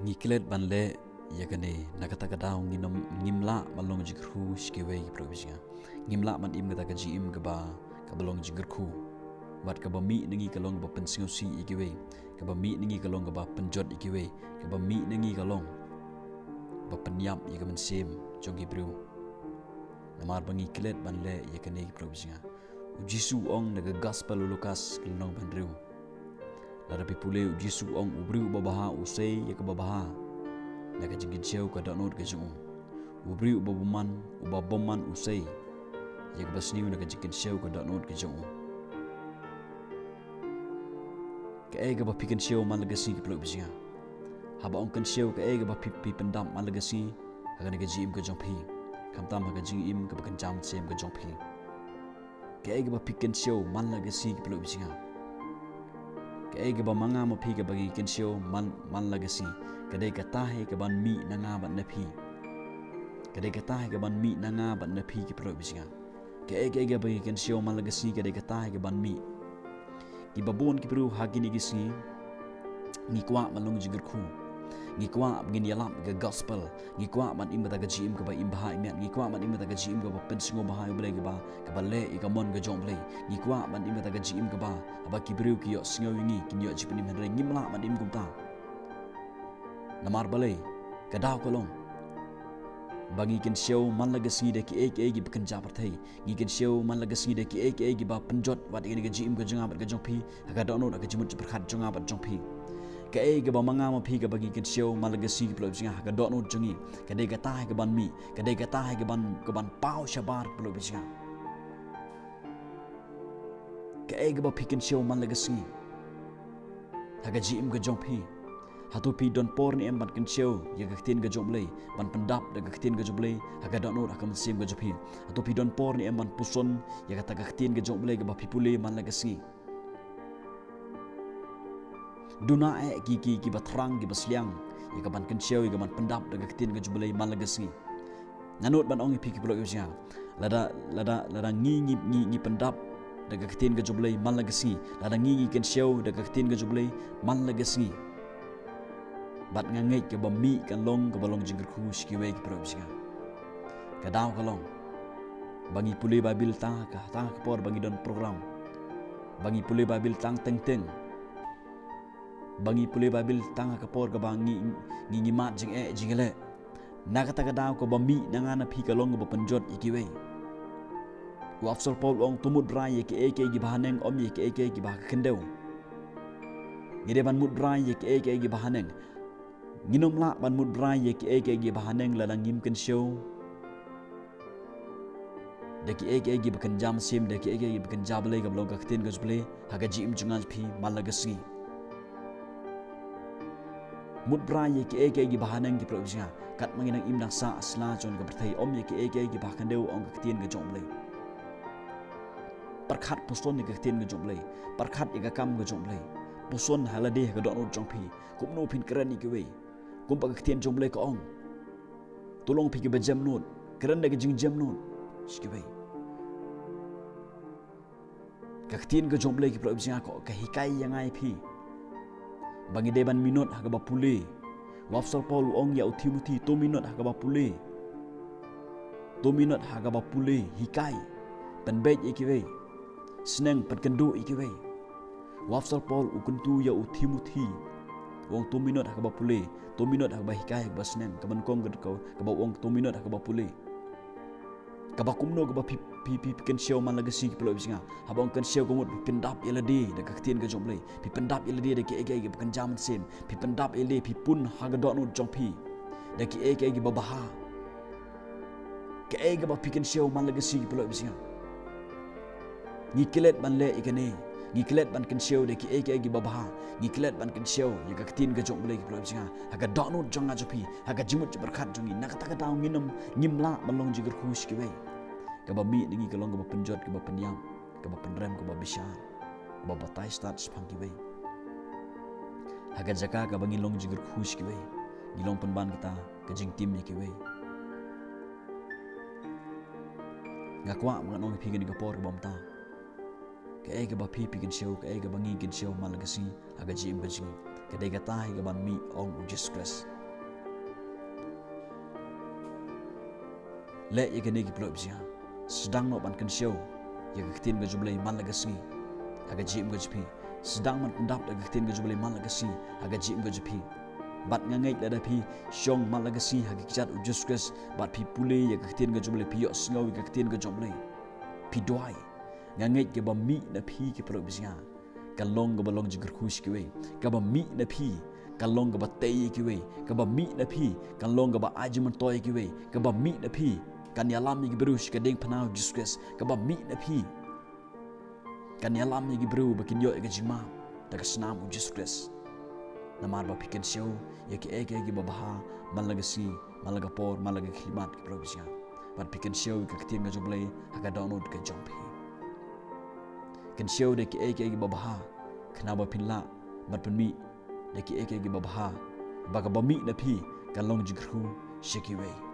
Ngiklet banle yakane nakata kadau ngimla malong jingkyrkhu kiwei provinsia ngimla man im kata kaji im kaba kabalong jingkyrkhu bat kaba mi nengi kalong ba pensingosi ikiwei kaba mi nengi kalong kaba penjot ikiwei kaba mi nengi kalong ba penyam ikamen sem jongi bru namar bangi klet banle yakane provinsia Jisu ong naga gospel Lukas kelong bandriu lara pipule Jisu ong ubriu babaha usai ya ke babaha naga jingin siau ka danot ke jung ubriu babuman ubaboman usai ya ke basniu naga jingin siau ka danot ke jung ke ega ba piken siau malagasi ke peluk bisia haba ong kan siau ke ega ba pi pendam malagasi haga naga jim ke jong pi kamtam haga jing im ke bakan jam sem ke jong pi ke ega ba piken siau malagasi ke peluk bisia ke ba manga mo phi ke bagi ken show man lagasi kadai kata he ke ban mi nanga ban na phi kadai kata he ke ban mi nanga ban na phi ke pro bisinga ke bagi ken show man lagasi kadai kata he ke ban mi ki babon ki pro hagini gisi ni kwa malung jingkyrkhu ni kwa begin yalam ke gospel ni kwa man im bata jim ke ba im baha imian ni kwa man im bata jim ke ba pensingo baha uble ke ba le ikamon ke jong ble ni kwa man im bata jim ke ba aba kibriu ki yo singo wingi ki yo jipni men ngimla man im kumta namar balai kadau kolong bagi ken show man lagasi de ki gi bekan jabar thai gi ken show man lagasi de ki gi ba penjot wat ini ke jim ke jonga bat ke jong phi aga dono aga jimut berkhat jonga bat jong phi ke ba manga ma phi ke bagi ken show man lagasi ke peluk singa aga dono jongi kadai kata ke ban mi kadai kata ke ban pau shabar peluk singa ke ba phi ken show man lagasi aga jim ke jong phi hatu pi don por ni embat ken show ya gaktin ke jom lei ban pendap de gaktin ke jom lei aga dono akam sim ke jophi hatu pi don por ni emban puson ya kata gaktin ke jom lei ke ba pipule man lagasi duna ki batrang ki basliang ya ka ban ken show ya ban pendap de gaktin ke jom lei man lagasi nanut ban ong pi ki blok ya lada ngi pendap de gaktin ke jom lei man lagasi lada ngi ken show de gaktin ke jom lei man lagasi bat ngangai ke bami kan long ke balong jingkyrkhu kiwei ke provinsia kadau kalong bangi pule babil tang ke por bangi don program bangi pule babil tang teng bangi pule babil tang ke por ke bangi ngi mat jingele na kata kadau ke bami nangana phi kalong ke penjot ikiwei wafsol paul ong tumut rai ke gi bahaneng om ke gi bah kendeu ngide ban mut rai ke gi bahaneng nginom la ban mut rai ye ki gi bahaneng la ngim ken show de ki gi bekan jam sim de ki gi bekan jable ga blog aktin gajble haga jim jungan phi malagasi mut rai ye ki gi bahaneng ki provinsia kat manginang im nang sa asla jon ga berthai om ye ki gi bakan deu ong aktin ga jomble parkhat puson ni ga aktin ga jomble parkhat ga kam ga jomble puson halade ga don jongphi kumno phin kran ni kiwei kumpa ketian jomble ko ong tolong pi ke bejam not kerana ke jing jam not skiwei ketian ke jomble ki provinsia ko ke hikai yang ai pi bangi deban minot ha ba pule wafsal paul ong ya utimuti 2 minot ha ba pule 2 minot ha ba pule hikai penbej ikiwei seneng penkendu ikiwei wafsal paul ukuntu ya utimuti wong 2 minut hak ba pule 2 minut hak ba hikai hak ba seneng kaban kong ged ko ka ba wong 2 minut hak ba pule ka ba kumno ka ba pi ken show man lagasi ki pelo bisinga ha ba ong ken show ko mut pendap elade de ka ktien ka jomble pi pendap elade de ki ege bukan jaman sem pi pendap ele pi pun haga dot no jompi de ki ege ba baha ke ege ba pi ken show man lagasi ki pelo bisinga ni kelet ban le ikane ngiklet ban ken show de ki gi babaha ngiklet ban ken show ya ka tin ga jong bele ki provinsia haga donut jonga jopi haga jimut berkhat jongi nak ta ka taw ngimla malong jingkyrkhu kiwei ka ba mi ningi ka long ka ba penjot ka ba penyam ka ba penrem ka ba bisha ba batai start spang kiwei haga jaka ka bangi long jingkyrkhu kiwei gilong penban kita ka jing tim ni kiwei ngakwa manganong pi ni ka por ka bomta ke ba pi ken show ke ba ngi ken show malagasi aga jim bajing kedai kata ke ban mi ong Jesus Christ le ye kene ki plop sia sedang no ban kan show ye ketin ke jublai man lagasi aga jim ke jpi sedang man pendap de ketin ke jublai man lagasi aga jim ke jpi bat ngangai da pi syong man lagasi hagi kijat Jesus Christ bat pi pule ye ketin ke jublai pi yo sngaw ke ketin ke jublai pi doai ngangai ke ba mi na pi ke plop sia kalong ke balong jingkyrkhu kiwei ka ba mi na pi kalong ke ba tei kiwei ka ba mi na pi kalong ke ba ajiman toy kiwei ka ba mi na pi kan yalam ni berus ke ding panau Jesus Christ ka ba mi na pi kan yalam ni beru bakin yo ke jima da ka snam Jesus Christ namar ba piken show ye ke eke ke ba baha malagasi malagapor malaga klimat ke provinsia bat piken show ke ketin ga jublai aga download ke jompi kan show de ke eke ke ba baha kenapa pinla bat penmi de ke eke ke ba baha ba ka ba mi na pi kan long jingkyrkhu kiwei